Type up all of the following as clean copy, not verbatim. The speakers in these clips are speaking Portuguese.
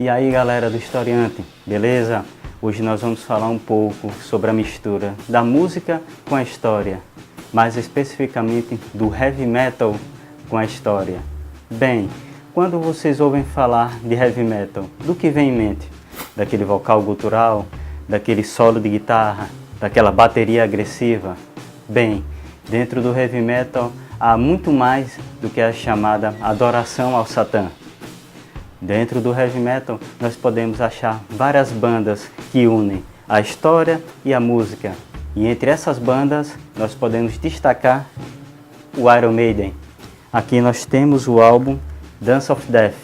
E aí galera do Historiante, beleza? Hoje nós vamos falar um pouco sobre a mistura da música com a história, mais especificamente do heavy metal com a história. Bem, quando vocês ouvem falar de heavy metal, do que vem em mente? Daquele vocal gutural, daquele solo de guitarra, daquela bateria agressiva? Bem, dentro do heavy metal há muito mais do que a chamada adoração ao Satã. Dentro do heavy metal nós podemos achar várias bandas que unem a história e a música. E entre essas bandas nós podemos destacar o Iron Maiden. Aqui nós temos o álbum Dance of Death.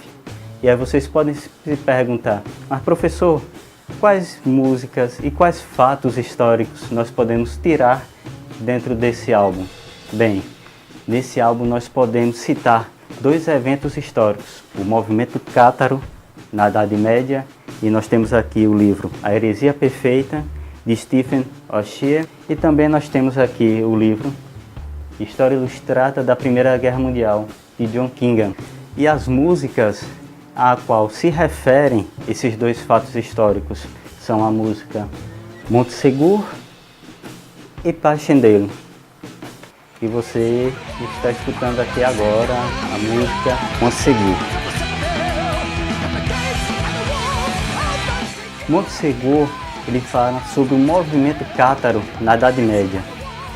E aí vocês podem se perguntar, mas professor, quais músicas e quais fatos históricos nós podemos tirar dentro desse álbum? Bem, nesse álbum nós podemos citar dois eventos históricos, o movimento cátaro na Idade Média, e nós temos aqui o livro A Heresia Perfeita, de Stephen O'Shea, e também nós temos aqui o livro História Ilustrada da Primeira Guerra Mundial, de John Kingham. E as músicas a qual se referem esses dois fatos históricos são a música Montsegur e Passchendaele. E você está escutando aqui agora a música Montsegur. Montsegur, ele fala sobre o movimento cátaro na Idade Média.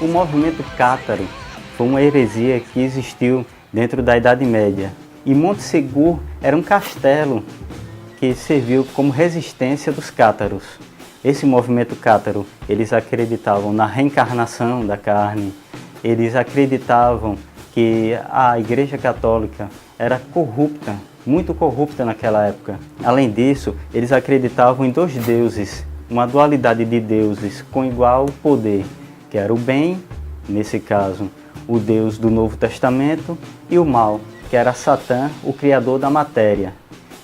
O movimento cátaro foi uma heresia que existiu dentro da Idade Média. E Montsegur era um castelo que serviu como resistência dos cátaros. Esse movimento cátaro, eles acreditavam na reencarnação da carne. Eles acreditavam que a Igreja Católica era corrupta, muito corrupta naquela época. Além disso, eles acreditavam em dois deuses, uma dualidade de deuses com igual poder, que era o bem, nesse caso, o Deus do Novo Testamento, e o mal, que era Satã, o criador da matéria.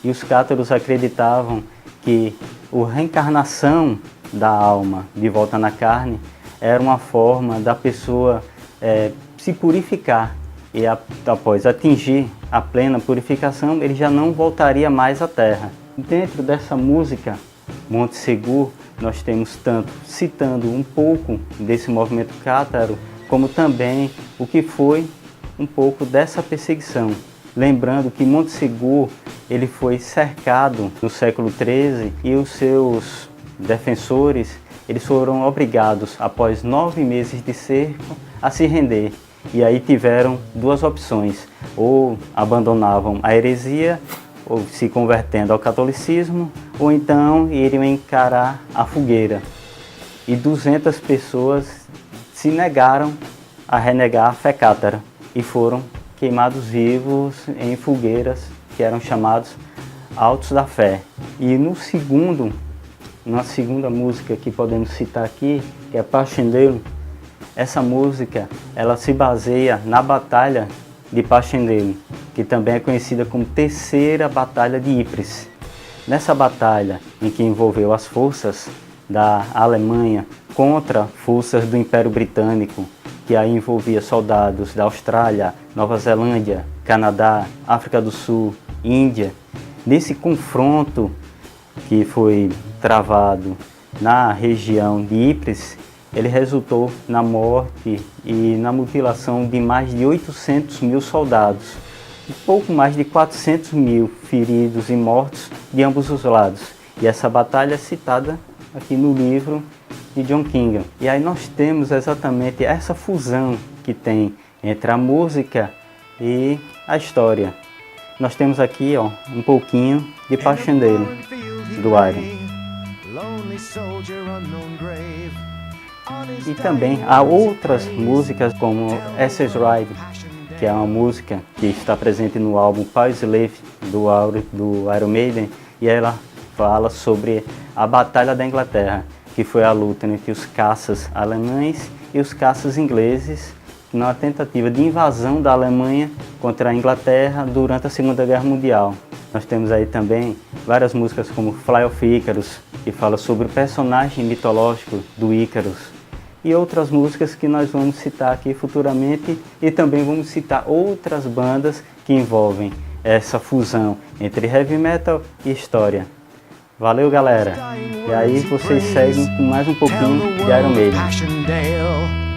E os cátaros acreditavam que a reencarnação da alma de volta na carne era uma forma da pessoa se purificar, e após atingir a plena purificação ele já não voltaria mais à terra. Dentro dessa música Montsegur nós temos tanto citando um pouco desse movimento cátaro, como também o que foi um pouco dessa perseguição. Lembrando que Montsegur ele foi cercado no século XIII e os seus defensores eles foram obrigados, após 9 meses de cerco, a se render. E aí tiveram duas opções: ou abandonavam a heresia, ou se convertendo ao catolicismo, ou então iriam encarar a fogueira. E 200 pessoas se negaram a renegar a fé cátara e foram queimados vivos em fogueiras que eram chamados Altos da Fé. E na segunda música que podemos citar aqui, que é Passchendaele, essa música ela se baseia na Batalha de Passchendaele, que também é conhecida como Terceira Batalha de Ypres. Nessa batalha, em que envolveu as forças da Alemanha contra forças do Império Britânico, que aí envolvia soldados da Austrália, Nova Zelândia, Canadá, África do Sul, Índia. Nesse confronto que foi travado na região de Ypres, ele resultou na morte e na mutilação de mais de 800 mil soldados, e pouco mais de 400 mil feridos e mortos de ambos os lados. E essa batalha é citada aqui no livro de John Kingham. E aí nós temos exatamente essa fusão que tem entre a música e a história. Nós temos aqui um pouquinho de Passchendaele, do Iron. E também há outras músicas como Access Ride, que é uma música que está presente no álbum Power Slave do Iron Maiden, e ela fala sobre a Batalha da Inglaterra, que foi a luta entre os caças alemães e os caças ingleses na tentativa de invasão da Alemanha contra a Inglaterra durante a Segunda Guerra Mundial. Nós temos aí também várias músicas como Fly of Icarus, que fala sobre o personagem mitológico do Ícaros, e outras músicas que nós vamos citar aqui futuramente, e também vamos citar outras bandas que envolvem essa fusão entre heavy metal e história. Valeu, galera! E aí vocês seguem com mais um pouquinho de Iron Maiden.